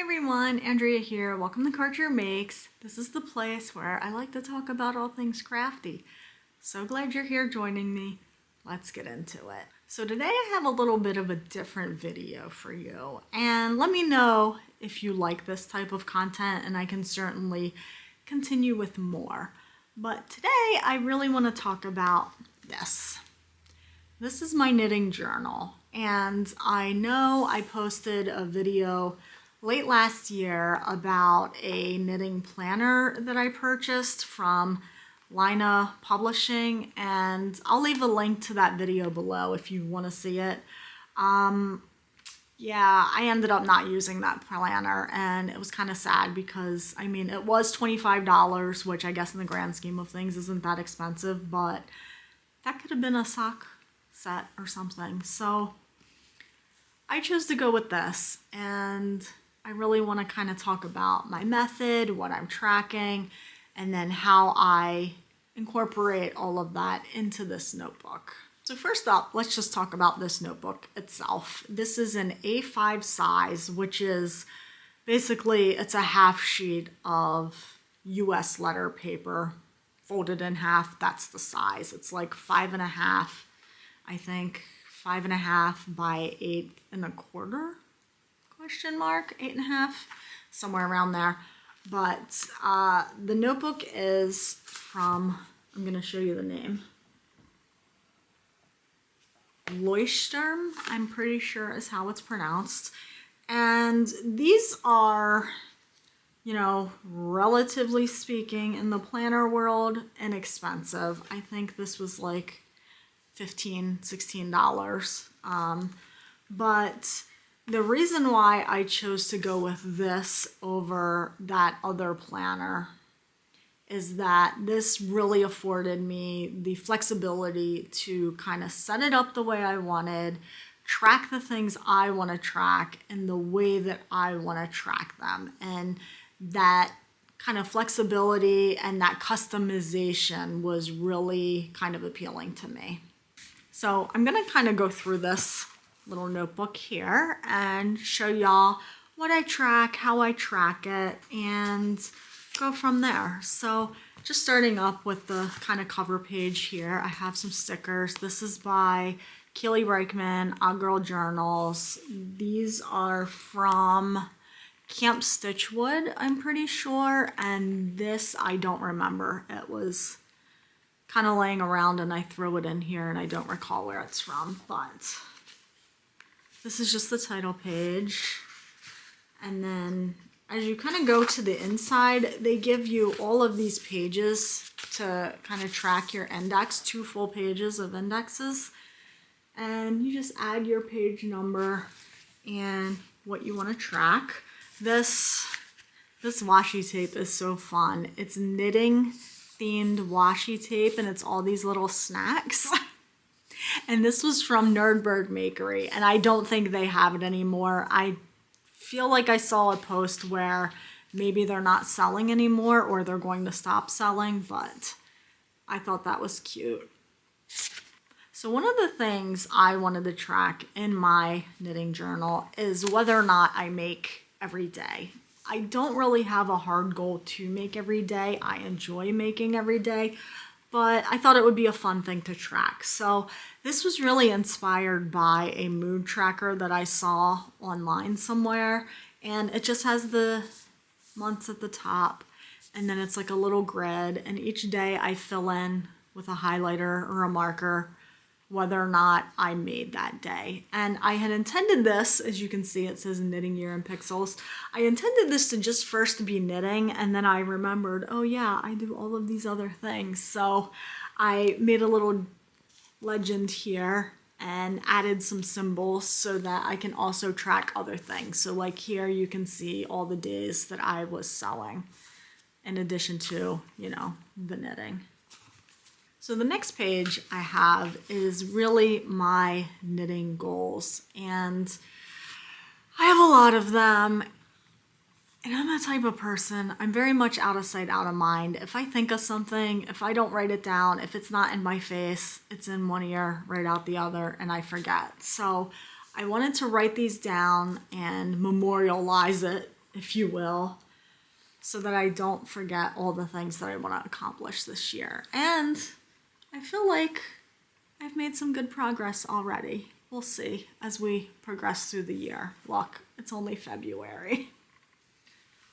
everyone, Andrea here. Welcome to Karchermakes. This is the place where I like to talk about all things crafty. So glad you're here joining me. Let's get into it. So today I have a little bit of a different video for you, and let me know if you like this type of content and I can certainly continue with more. But today I really want to talk about this. This is my knitting journal, and I know I posted a video late last year about a knitting planner that I purchased from Lina Publishing, and I'll leave a link to that video below if you want to see it. Yeah, I ended up not using that planner, and it was kind of sad because, I mean, it was $25, which I guess in the grand scheme of things isn't that expensive, but that could have been a sock set or something. So I chose to go with this, and I really want to kind of talk about my method, what I'm tracking, and then how I incorporate all of that into this notebook. So first up, let's just talk about this notebook itself. This is an A5 size, which is basically, it's a half sheet of US letter paper folded in half. That's the size. It's like 5.5, I think, 5.5 by 8.25. Question mark, 8.5, somewhere around there. But the notebook is from, I'm going to show you the name, Leuchtturm, I'm pretty sure is how it's pronounced. And these are, you know, relatively speaking, in the planner world, inexpensive. I think this was like $15, $16. But the reason why I chose to go with this over that other planner is that this really afforded me the flexibility to kind of set it up the way I wanted, track the things I want to track in the way that I want to track them. And that kind of flexibility and that customization was really kind of appealing to me. So I'm going to kind of go through this little notebook here and show y'all what I track, how I track it, and go from there. So just starting up with the kind of cover page here, I have some stickers. This is by Keely Reichman, Odd Girl Journals. These are from Camp Stitchwood, I'm pretty sure, and this I don't remember. It was kind of laying around and I threw it in here and I don't recall where it's from, but this is just the title page. And then as you kind of go to the inside, they give you all of these pages to kind of track your index, 2 full pages of indexes. And you just add your page number and what you want to track. This washi tape is so fun. It's knitting themed washi tape, and it's all these little snacks. And this was from Nerdberg Makery, and I don't think they have it anymore. I feel like I saw a post where maybe they're not selling anymore or they're going to stop selling, but I thought that was cute. So one of the things I wanted to track in my knitting journal is whether or not I make every day. I don't really have a hard goal to make every day. I enjoy making every day, but I thought it would be a fun thing to track. So this was really inspired by a mood tracker that I saw online somewhere, and it just has the months at the top, and then it's like a little grid, and each day I fill in with a highlighter or a marker whether or not I made that day. And I had intended this, as you can see, it says knitting year in pixels. I intended this to just first be knitting, and then I remembered, oh yeah, I do all of these other things. So I made a little legend here and added some symbols so that I can also track other things. So like here you can see all the days that I was sewing in addition to, you know, the knitting. So the next page I have is really my knitting goals, and I have a lot of them, and I'm the type of person, I'm very much out of sight, out of mind. If I think of something, if I don't write it down, if it's not in my face, it's in one ear, right out the other, and I forget. So I wanted to write these down and memorialize it if you will, so that I don't forget all the things that I want to accomplish this year. And I feel like I've made some good progress already. We'll see as we progress through the year. Look, it's only February.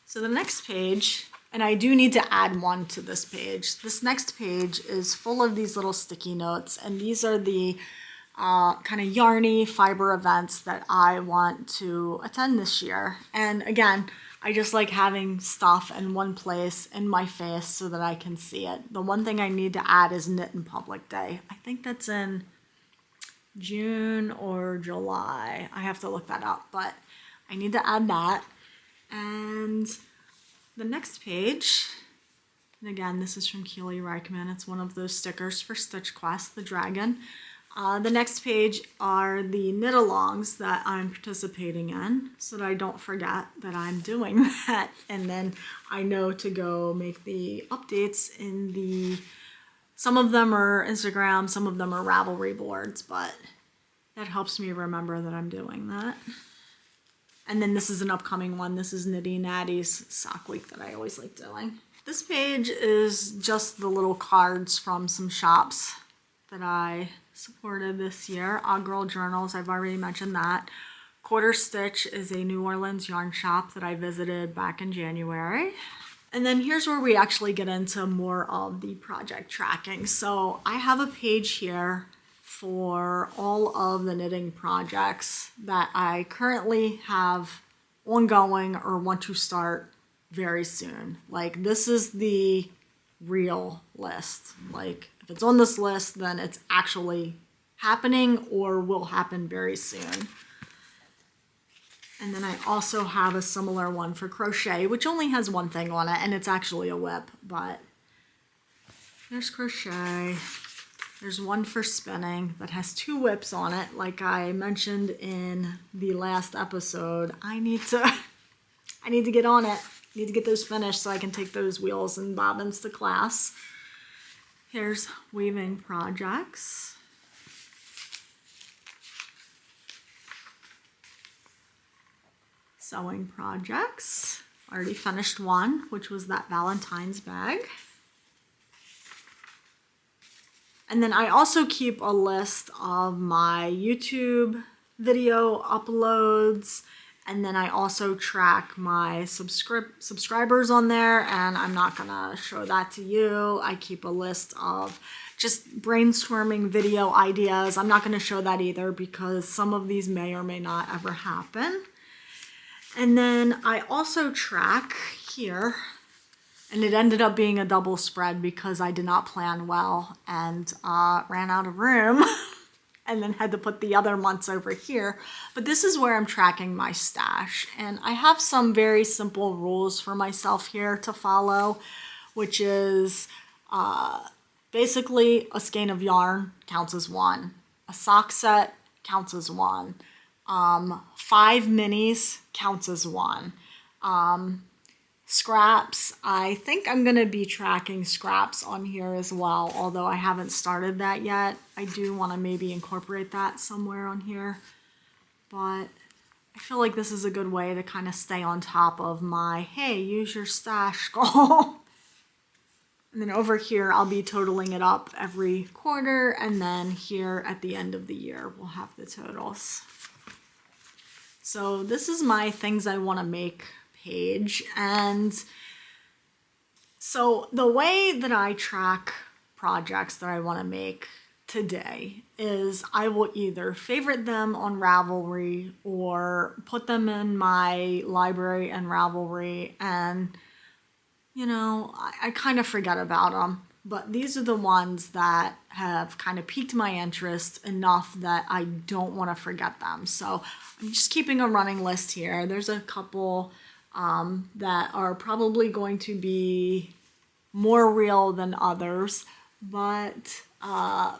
So the next page, and I do need to add one to this page. This next page is full of these little sticky notes, and these are the kind of yarny fiber events that I want to attend this year. And again, I just like having stuff in one place in my face so that I can see it. The one thing I need to add is Knit in Public Day. I think that's in June or July. I have to look that up, but I need to add that. And the next page, and again, this is from Keely Reichman. It's one of those stickers for Stitch Quest, the dragon. The next page are the knit-alongs that I'm participating in, so that I don't forget that I'm doing that. And then I know to go make the updates in the, some of them are Instagram, some of them are Ravelry boards, but that helps me remember that I'm doing that. And then this is an upcoming one. This is Knitty Natty's sock week that I always like doing. This page is just the little cards from some shops that I supported this year. Odd Girl Journals, I've already mentioned that. Quarter Stitch is a New Orleans yarn shop that I visited back in January. And then here's where we actually get into more of the project tracking. So I have a page here for all of the knitting projects that I currently have ongoing or want to start very soon. Like, this is the real list. Like, if it's on this list, then it's actually happening or will happen very soon. And then I also have a similar one for crochet, which only has one thing on it, and it's actually a whip, but there's crochet. There's one for spinning that has two whips on it. Like I mentioned in the last episode, I need to get on it. I need to get those finished so I can take those wheels and bobbins to class. Here's weaving projects. Sewing projects. Already finished one, which was that Valentine's bag. And then I also keep a list of my YouTube video uploads, and then I also track my subscribers on there, and I'm not gonna show that to you. I keep a list of just brainstorming video ideas. I'm not gonna show that either because some of these may or may not ever happen. And then I also track here, and it ended up being a double spread because I did not plan well and ran out of room and then had to put the other months over here. But this is where I'm tracking my stash. And I have some very simple rules for myself here to follow, which is basically a skein of yarn counts as one. A sock set counts as one. 5 minis counts as one. Scraps, I think I'm going to be tracking scraps on here as well, although I haven't started that yet. I do want to maybe incorporate that somewhere on here, but I feel like this is a good way to kind of stay on top of my, hey, use your stash goal. And then over here, I'll be totaling it up every quarter, and then here at the end of the year, we'll have the totals. So this is my things I want to make page, and so the way that I track projects that I want to make today is I will either favorite them on Ravelry or put them in my library and Ravelry, and you know, I kind of forget about them, but these are the ones that have kind of piqued my interest enough that I don't want to forget them. So I'm just keeping a running list here. There's a couple that are probably going to be more real than others, but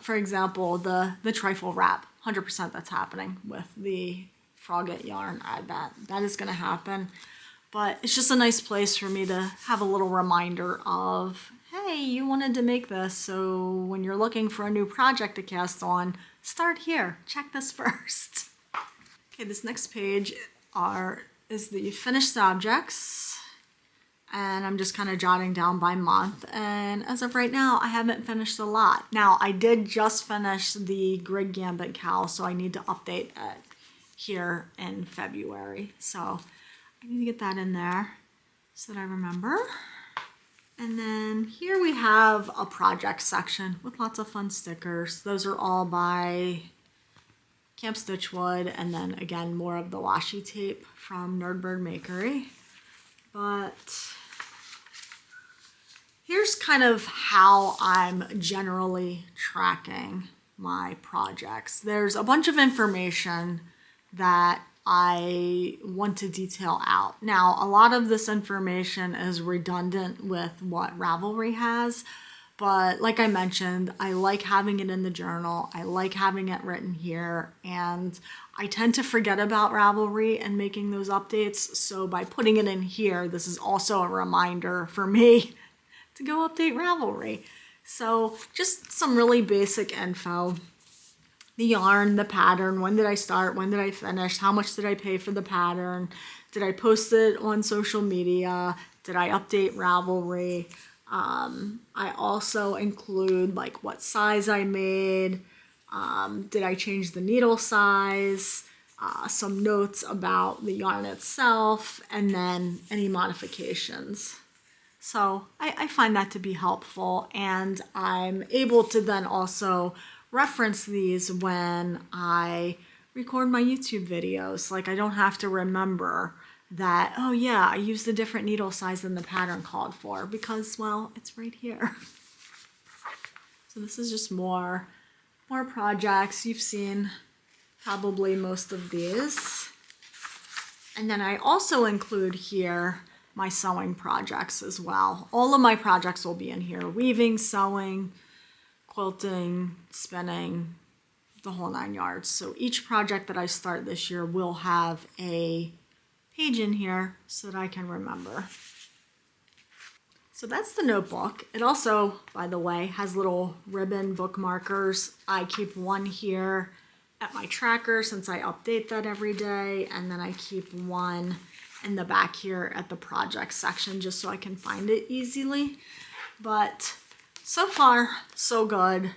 for example, the trifle wrap, 100% that's happening with the Frogget yarn. I bet that is going to happen, but it's just a nice place for me to have a little reminder of, hey, you wanted to make this, so when you're looking for a new project to cast on, start here, check this first. Okay, this next page is the finished objects, and I'm just kind of jotting down by month. And as of right now, I haven't finished a lot. Now, I did just finish the Grid Gambit KAL, so I need to update it here in February. So I need to get that in there so that I remember. And then here we have a project section with lots of fun stickers. Those are all by Camp Stitchwood, and then again more of the washi tape from Nerdbird Makery. But here's kind of how I'm generally tracking my projects. There's a bunch of information that I want to detail out. Now, a lot of this information is redundant with what Ravelry has, but like I mentioned, I like having it in the journal. I like having it written here, and I tend to forget about Ravelry and making those updates. So by putting it in here, this is also a reminder for me to go update Ravelry. So just some really basic info. The yarn, the pattern, when did I start, when did I finish, how much did I pay for the pattern, did I post it on social media, did I update Ravelry. I also include like what size I made, did I change the needle size, some notes about the yarn itself, and then any modifications. So I find that to be helpful, and I'm able to then also reference these when I record my YouTube videos. Like I don't have to remember that, oh yeah, I used a different needle size than the pattern called for, because, well, it's right here. So this is just more projects. You've seen probably most of these. And then I also include here my sewing projects as well. All of my projects will be in here: weaving, sewing, quilting, spinning, the whole 9 yards. So each project that I start this year will have a page in here so that I can remember. So that's the notebook. It also, by the way, has little ribbon bookmarkers. I keep one here at my tracker since I update that every day, and then I keep one in the back here at the project section just so I can find it easily. But so far, so good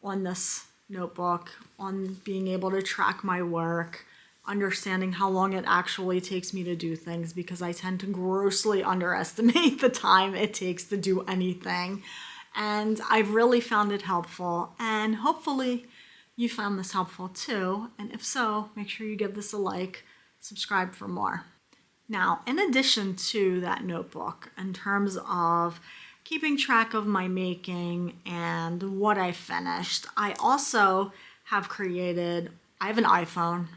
on this notebook, on being able to track my work, understanding how long it actually takes me to do things, because I tend to grossly underestimate the time it takes to do anything. And I've really found it helpful, and hopefully you found this helpful too. And if so, make sure you give this a like, subscribe for more. Now, in addition to that notebook, in terms of keeping track of my making and what I finished, I also have created, I have an iPhone,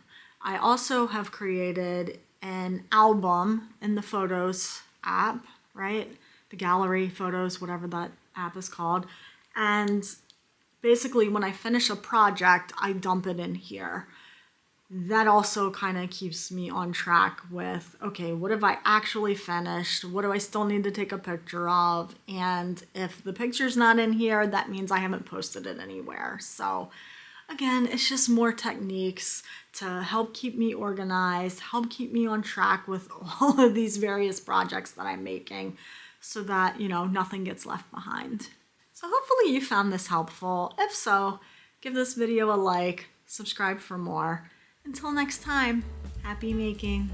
I also have created an album in the Photos app, right? The gallery, photos, whatever that app is called. And basically when I finish a project, I dump it in here. That also kind of keeps me on track with, okay, what have I actually finished? What do I still need to take a picture of? And if the picture's not in here, that means I haven't posted it anywhere. So again, it's just more techniques to help keep me organized, help keep me on track with all of these various projects that I'm making, so that, you know, nothing gets left behind. So hopefully you found this helpful. If so, give this video a like, subscribe for more. Until next time, happy making.